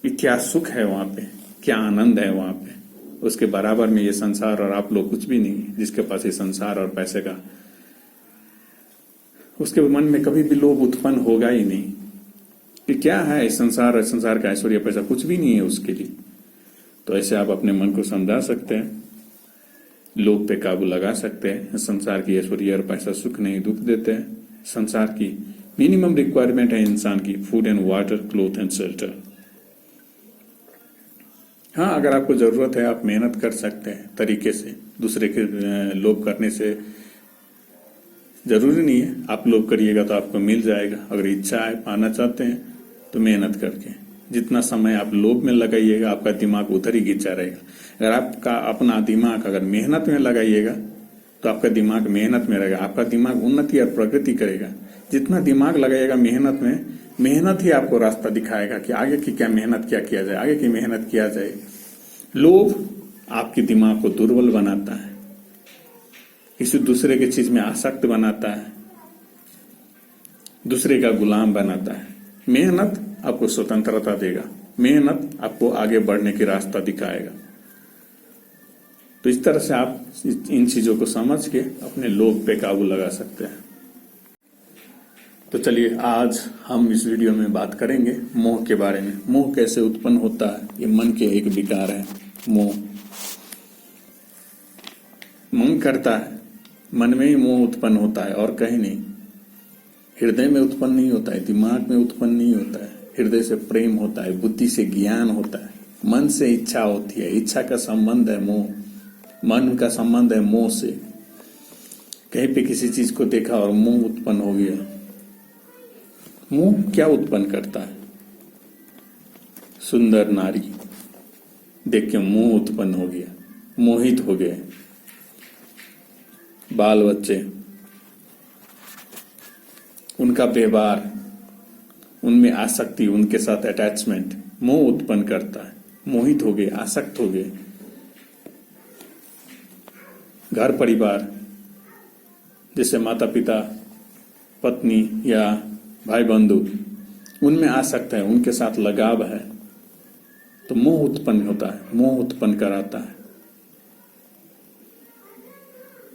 कि क्या सुख है वहां पे, क्या आनंद है वहां पे। उसके बराबर में ये संसार और आप लोग कुछ भी नहीं है। जिसके पास ये संसार और पैसे का, उसके मन में कभी भी लोभ उत्पन्न होगा ही नहीं कि क्या है संसार और संसार का ऐश्वर्य पैसा, कुछ भी नहीं है उसके लिए। तो ऐसे आप अपने मन को समझा सकते हैं, लोभ पे काबू लगा सकते हैं। संसार की ऐश्वर्य और पैसा सुख नहीं दुख देते हैं। संसार की मिनिमम रिक्वायरमेंट है इंसान की, food and water, cloth and shelter. हाँ, अगर आपको जरूरत है आप मेहनत कर सकते हैं तरीके से। दूसरे के लोभ करने से जरूरी नहीं है आप लोभ करिएगा तो आपको मिल जाएगा। अगर इच्छा है, पाना चाहते हैं, तो मेहनत करके जितना समय आप लोभ में लगाइएगा आपका दिमाग उधर ही खींचा रहेगा। अगर आपका अपना दिमाग अगर मेहनत में लगाइएगा तो आपका दिमाग मेहनत में रहेगा। आपका दिमाग उन्नति और प्रगति करेगा। जितना दिमाग लगाइएगा मेहनत में, मेहनत ही आपको रास्ता दिखाएगा कि आगे की क्या मेहनत क्या किया जाए, आगे की मेहनत किया जाए। लोभ आपके दिमाग को दुर्बल बनाता है, किसी दूसरे की चीज में आसक्त बनाता है, दूसरे का गुलाम बनाता है। मेहनत आपको स्वतंत्रता देगा, मेहनत आपको आगे बढ़ने की रास्ता दिखाएगा। तो इस तरह से आप इन चीजों को समझ के अपने लोभ पे काबू लगा सकते हैं। तो चलिए आज हम इस वीडियो में बात करेंगे मोह के बारे में। मोह कैसे उत्पन्न होता है? ये मन के एक विकार है मोह। मन करता है, मन में ही मोह उत्पन्न होता है और कहीं नहीं। हृदय में उत्पन्न नहीं होता है, दिमाग में उत्पन्न नहीं होता है। हृदय से प्रेम होता है, बुद्धि से ज्ञान होता है, मन से इच्छा होती है, इच्छा का संबंध है मोह, मन का संबंध है मोह से। कहीं पे किसी चीज को देखा और मोह उत्पन्न हो गया। मोह क्या उत्पन्न करता है? सुंदर नारी देख के मोह उत्पन्न हो गया, मोहित हो गए। बाल बच्चे, उनका व्यवहार, उनमें आसक्ति, उनके साथ अटैचमेंट मोह उत्पन्न करता है। मोहित हो गए, आसक्त हो गए। घर परिवार, जैसे माता पिता, पत्नी या भाई बंधु, उनमें आसक्त है, उनके साथ लगाव है, तो मोह उत्पन्न होता है, मोह उत्पन्न कराता है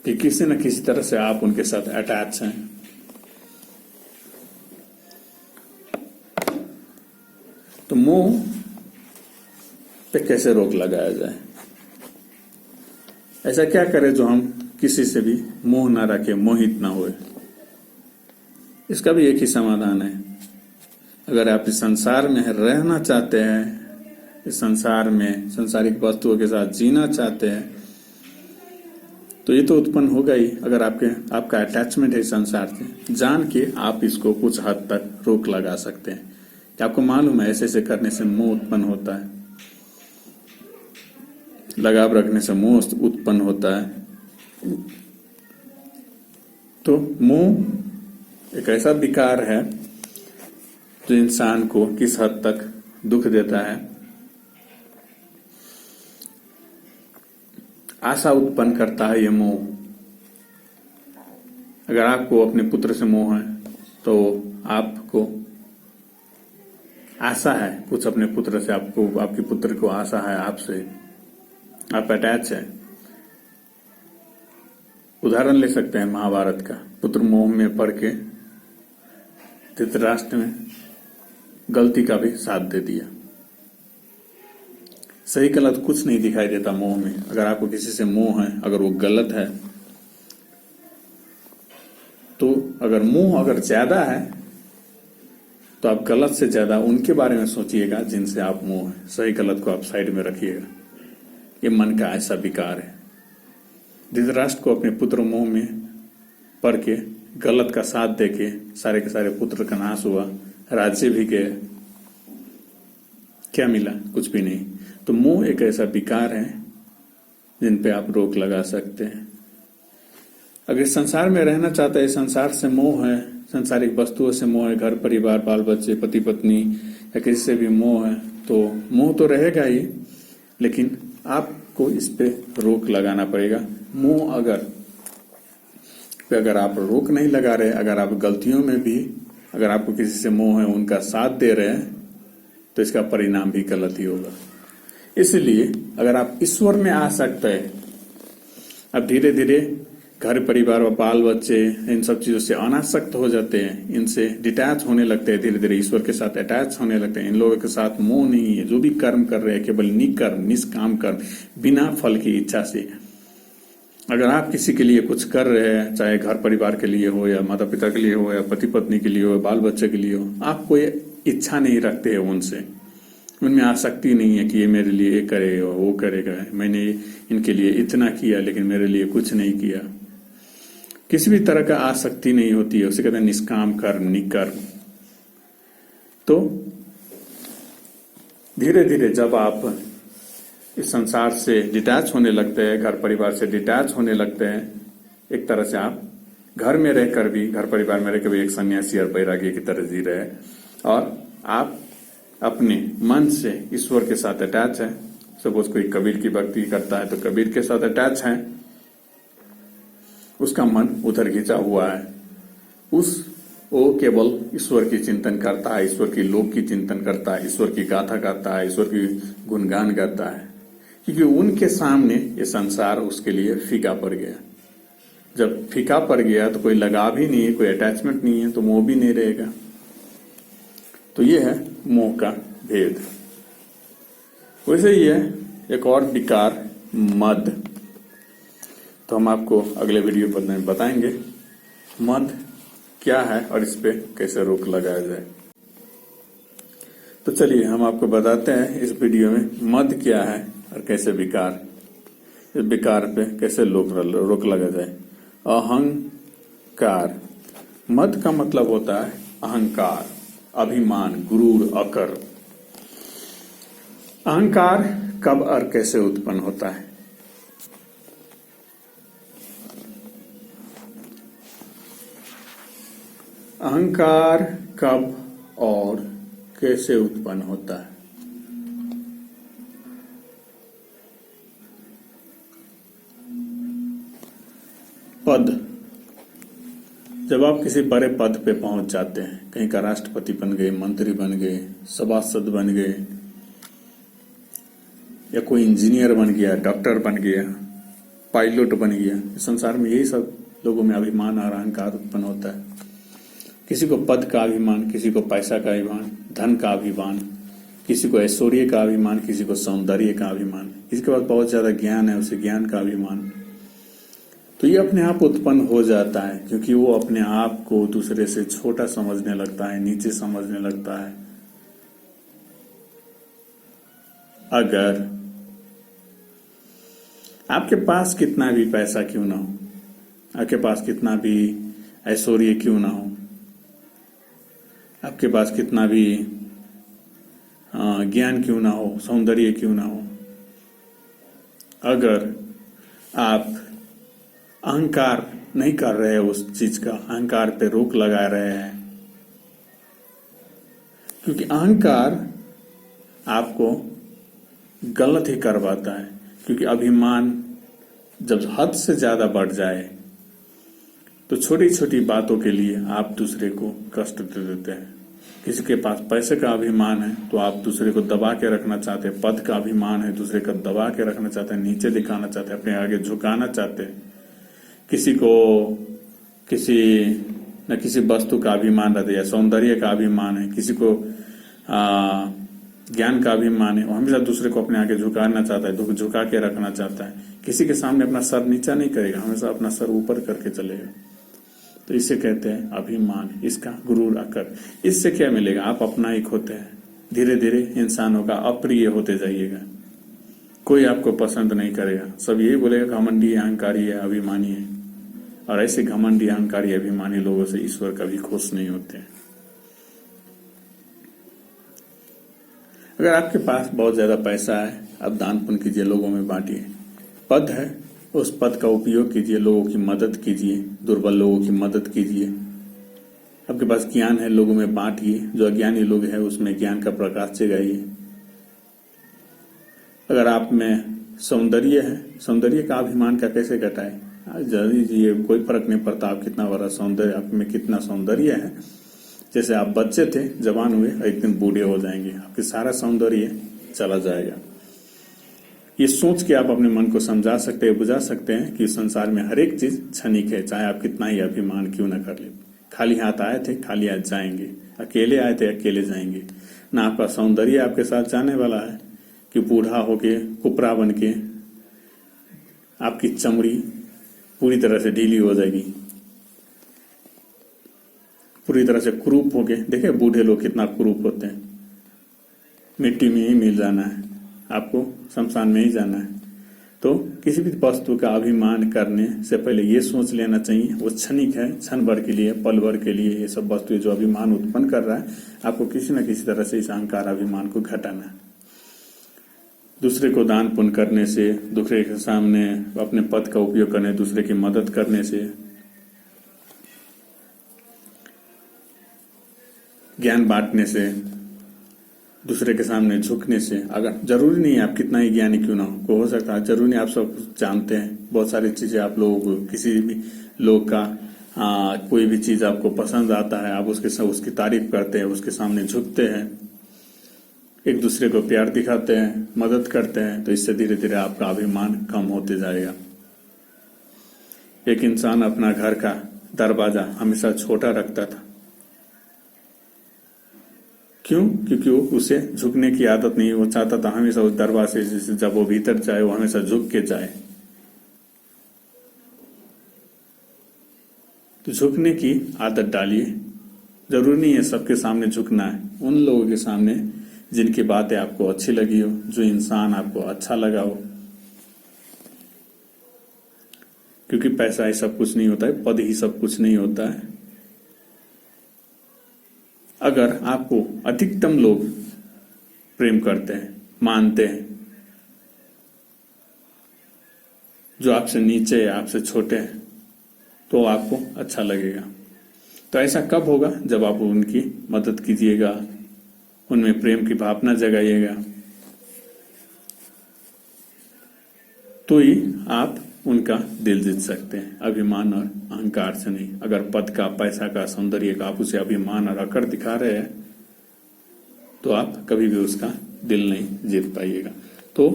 कि किसी न किसी तरह से आप उनके साथ अटैच हैं। तो मोह पे कैसे रोक लगाया जाए? ऐसा क्या करें जो हम किसी से भी मोह ना रखें, मोहित ना होए? इसका भी एक ही समाधान है। अगर आप इस संसार में रहना चाहते हैं, इस संसार में सांसारिक वस्तुओं के साथ जीना चाहते हैं, तो ये तो उत्पन्न होगा ही। अगर आपका अटैचमेंट है इस संसार से, जान के आप इसको कुछ हद तक रोक लगा सकते हैं कि आपको मालूम है ऐसे ऐसे करने से मोह उत्पन्न होता है, लगाव रखने से मोह उत्पन्न होता है। तो मोह एक ऐसा विकार है जो इंसान को किस हद तक दुख देता है। आशा उत्पन्न करता है ये मोह। अगर आपको अपने पुत्र से मोह है तो आपको आशा है कुछ अपने पुत्र से, आपको आपके पुत्र को आशा है आपसे, आप अटैच है। उदाहरण ले सकते हैं महाभारत का। पुत्र मोह में पड़ के धृतराष्ट्र ने गलती का भी साथ दे दिया। सही गलत कुछ नहीं दिखाई देता मोह में। अगर आपको किसी से मोह है, अगर वो गलत है, तो अगर मोह अगर ज्यादा है तो आप गलत से ज्यादा उनके बारे में सोचिएगा जिनसे आप मोह है। सही गलत को आप साइड में रखिएगा। ये मन का ऐसा विकार है। धृतराष्ट्र को अपने पुत्र मोह में पड़ के गलत का साथ देके सारे के सारे पुत्र का नाश हुआ, राज्य भी गए, क्या मिला? कुछ भी नहीं। तो मोह एक ऐसा विकार है जिन पे आप रोक लगा सकते हैं। अगर संसार में रहना चाहते हैं, संसार से मोह है, संसारिक वस्तुओं से मोह है, घर परिवार बाल बच्चे पति पत्नी या किसी से भी मोह है, तो मोह तो रहेगा ही, लेकिन आपको इस पे रोक लगाना पड़ेगा। मोह अगर आप रोक नहीं लगा रहे, अगर आप गलतियों में भी अगर आपको किसी से मोह है उनका साथ दे रहे हैं, तो इसका परिणाम भी गलत ही होगा। इसलिए अगर आप ईश्वर में आ सकते हैं, अब धीरे धीरे घर परिवार और बाल बच्चे इन सब चीजों से अनासक्त हो जाते हैं, इनसे डिटैच होने लगते हैं, धीरे धीरे ईश्वर के साथ अटैच होने लगते हैं। इन लोगों के साथ मोह नहीं है। जो भी कर्म कर रहे हैं केवल निकर्म निष्काम कर्म, बिना फल की इच्छा से। अगर आप किसी के लिए कुछ कर रहे हैं, चाहे घर परिवार के लिए हो या माता पिता के लिए हो या पति पत्नी के लिए हो, बाल बच्चे के लिए हो, आप कोई इच्छा नहीं रखते हैं उनसे, उनमें आसक्ति नहीं है कि ये मेरे लिए ये करेगा वो करेगा, मैंने इनके लिए इतना किया लेकिन मेरे लिए कुछ नहीं किया, किसी भी तरह का आसक्ति नहीं होती है। उसे कहते हैं निष्काम कर्म निकर्म। तो धीरे धीरे जब आप इस संसार से डिटैच होने लगते हैं, घर परिवार से डिटैच होने लगते हैं, एक तरह से आप घर में रहकर भी, घर परिवार में रहकर भी एक सन्यासी और बैरागी की तरह जी रहे हैं, और आप अपने मन से ईश्वर के साथ अटैच है। सपोज कोई कबीर की भक्ति करता है तो कबीर के साथ अटैच है, उसका मन उधर खींचा हुआ है, वो केवल ईश्वर की चिंतन करता है, ईश्वर की लोक की चिंतन करता है, ईश्वर की गाथा गाता है, ईश्वर की गुणगान गाता है, क्योंकि उनके सामने ये संसार उसके लिए फीका पड़ गया। जब फीका पड़ गया तो कोई लगाव ही नहीं है, कोई अटैचमेंट नहीं है, तो मोह भी नहीं रहेगा। तो ये है मोह का भेद। वैसे ही है एक और विकार मद, तो हम आपको अगले वीडियो में बताएंगे मद क्या है और इस पे कैसे रोक लगाया जाए। तो चलिए हम आपको बताते हैं इस वीडियो में मद क्या है और कैसे इस विकार पे कैसे रोक लगा जाए। अहंकार, मद का मतलब होता है अहंकार, अभिमान, गुरूर, अकर। अहंकार कब और कैसे उत्पन्न होता है? अहंकार कब और कैसे उत्पन्न होता है? पद, जब आप किसी बड़े पद पे पहुंच जाते हैं, कहीं का राष्ट्रपति बन गए, मंत्री बन गए, सभासद बन गए, या कोई इंजीनियर बन गया, डॉक्टर बन गया, पायलट बन गया, संसार में यही सब लोगों में अभिमान और अहंकार उत्पन्न होता है। किसी को पद का अभिमान, किसी को पैसा का अभिमान, धन का अभिमान, किसी को ऐश्वर्य का अभिमान, किसी को सौंदर्य का अभिमान, किसी के पास बहुत ज्यादा ज्ञान है उसे ज्ञान का अभिमान। तो ये अपने आप उत्पन्न हो जाता है क्योंकि वो अपने आप को दूसरे से छोटा समझने लगता है, नीचे समझने लगता है। अगर आपके पास कितना भी पैसा क्यों ना हो, आपके पास कितना भी ऐश्वर्य क्यों ना हो, आपके पास कितना भी ज्ञान क्यों ना हो, सौंदर्य क्यों ना हो, अगर आप अहंकार नहीं कर रहे उस चीज का, अहंकार पे रोक लगा रहे हैं, क्योंकि अहंकार आपको गलत ही करवाता है। क्योंकि अभिमान जब हद से ज्यादा बढ़ जाए तो छोटी छोटी बातों के लिए आप दूसरे को कष्ट दे देते हैं। किसी के पास पैसे का अभिमान है तो आप दूसरे को दबा के रखना चाहते हैं, पद का अभिमान है दूसरे को दबा के रखना चाहते हैं, नीचे दिखाना चाहते हैं, अपने आगे झुकाना चाहते हैं। किसी को किसी वस्तु का अभिमान रहता है या सौंदर्य का अभिमान है, किसी को ज्ञान का अभिमान है, वो हमेशा दूसरे को अपने आगे झुकाना चाहता है, झुका के रखना चाहता है। किसी के सामने अपना सर नीचा नहीं करेगा, हमेशा अपना सर ऊपर करके चलेगा। तो इसे कहते हैं अभिमान, इसका गुरूर आकर। इससे क्या मिलेगा? आप अपना ही खोते हैं, धीरे धीरे इंसानों का अप्रिय होते जाइएगा, कोई आपको पसंद नहीं करेगा, सब यही बोलेगा घमंडी अहंकारी है, अभिमानी है। और ऐसे घमंडी अहंकारी अभिमानी लोगों से ईश्वर कभी खुश नहीं होते। अगर आपके पास बहुत ज्यादा पैसा है, आप दान पुण्य कीजिए, लोगों में बांटिए। पद है, उस पद का उपयोग कीजिए, लोगों की मदद कीजिए, दुर्बल लोगों की मदद कीजिए। आपके पास ज्ञान है, लोगों में बांटिए, जो अज्ञानी लोग हैं उसमें ज्ञान का प्रकाश जगाइए। अगर आप में सौंदर्य है, सौंदर्य का अभिमान का कैसे घटाए? ये कोई फर्क नहीं पड़ता आप कितना बड़ा सौंदर्य, आप में कितना सौंदर्य है। जैसे आप बच्चे थे, जवान हुए, एक दिन बूढ़े हो जाएंगे, आपके सारा सौंदर्य चला जाएगा। ये सोच के आप अपने मन को समझा सकते हैं, बुझा सकते हैं कि संसार में हर एक चीज क्षणिक है, चाहे आप कितना ही अभिमान क्यों न कर ले। खाली हाथ आए थे, खाली हाथ जाएंगे, अकेले आए थे, अकेले जाएंगे। ना आपका सौंदर्य आपके साथ जाने वाला है कि बूढ़ा होके कुपरा बन के आपकी चमड़ी पूरी तरह से ढीली हो जाएगी, पूरी तरह से कुरूप होके। देखिए बूढ़े लोग कितना कुरूप होते हैं, मिट्टी में ही मिल जाना है, आपको शमशान में ही जाना है। तो किसी भी वस्तु का अभिमान करने से पहले ये सोच लेना चाहिए वो क्षणिक है, क्षण भर के लिए, पल भर के लिए। ये सब वस्तुएं जो अभिमान उत्पन्न कर रहा है, आपको किसी न किसी तरह से इस अहंकार अभिमान को घटाना है। दूसरे को दान पुण्य करने से, दूसरे के सामने अपने पद का उपयोग करने, दूसरे की मदद करने से, ज्ञान बांटने से, दूसरे के सामने झुकने से, अगर जरूरी नहीं है आप कितना ही ज्ञानी क्यों ना हो सकता है जरूरी नहीं आप सब कुछ जानते हैं, बहुत सारी चीजें आप लोगों को, किसी भी लोग का कोई भी चीज आपको पसंद आता है, आप उसकी तारीफ करते हैं, उसके सामने झुकते हैं, एक दूसरे को प्यार दिखाते हैं, मदद करते हैं, तो इससे धीरे धीरे आपका अभिमान कम होते जाएगा। एक इंसान अपना घर का दरवाजा हमेशा छोटा रखता था, क्यों? क्योंकि उसे झुकने की आदत नहीं, वो चाहता था हमेशा उस दरवाजे से जब वो भीतर जाए वो हमेशा झुक के जाए। तो झुकने की आदत डालिए, जरूरी नहीं है सबके सामने झुकना है, उन लोगों के सामने जिनकी बातें आपको अच्छी लगी हो, जो इंसान आपको अच्छा लगा हो। क्योंकि पैसा ही सब कुछ नहीं होता है, पद ही सब कुछ नहीं होता है। अगर आपको अधिकतम लोग प्रेम करते हैं, मानते हैं, जो आपसे नीचे है, आपसे छोटे हैं, तो आपको अच्छा लगेगा। तो ऐसा कब होगा? जब आप उनकी मदद कीजिएगा, उनमें प्रेम की भावना जगाइएगा, तो ही आप उनका दिल जीत सकते हैं, अभिमान और अहंकार से नहीं। अगर पद का, पैसा का, सौंदर्य का आप उसे अभिमान और अकड़ दिखा रहे हैं तो आप कभी भी उसका दिल नहीं जीत पाइएगा। तो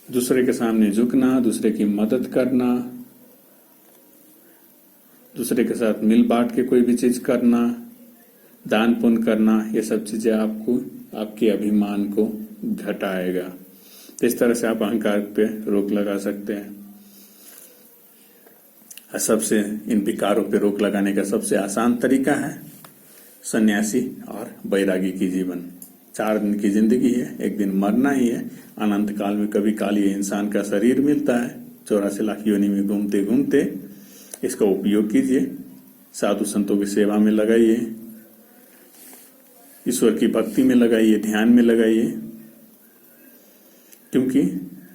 दूसरे के सामने झुकना, दूसरे की मदद करना, दूसरे के साथ मिल बांट के कोई भी चीज करना, दान पुण्य करना, ये सब चीजें आपको आपके अभिमान को घटाएगा। तो इस तरह से आप अहंकार पे रोक लगा सकते हैं। सबसे इन विकारों पे रोक लगाने का सबसे आसान तरीका है सन्यासी और वैरागी की जीवन। 4 दिन की जिंदगी है, एक दिन मरना ही है। अनंत काल में कभी काल ये इंसान का शरीर मिलता है। 84 लाख योनि में घूमते घूमते इसका उपयोग कीजिए, साधु संतों की सेवा में लगाइए, ईश्वर की भक्ति में लगाइए, ध्यान में लगाइए, क्योंकि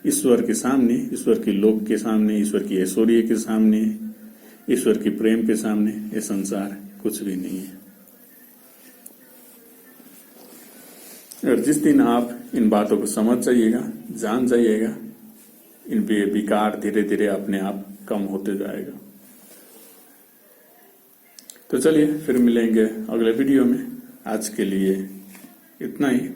ईश्वर के सामने, ईश्वर की लोक के सामने, ईश्वर की ऐश्वर्य के सामने, ईश्वर की प्रेम के सामने ये संसार कुछ भी नहीं है। और जिस दिन आप इन बातों को समझ जाइएगा, जान जाइएगा, इन पे विकार धीरे धीरे अपने आप कम होते जाएगा। तो चलिए फिर मिलेंगे अगले वीडियो में। आज के लिए इतना ही।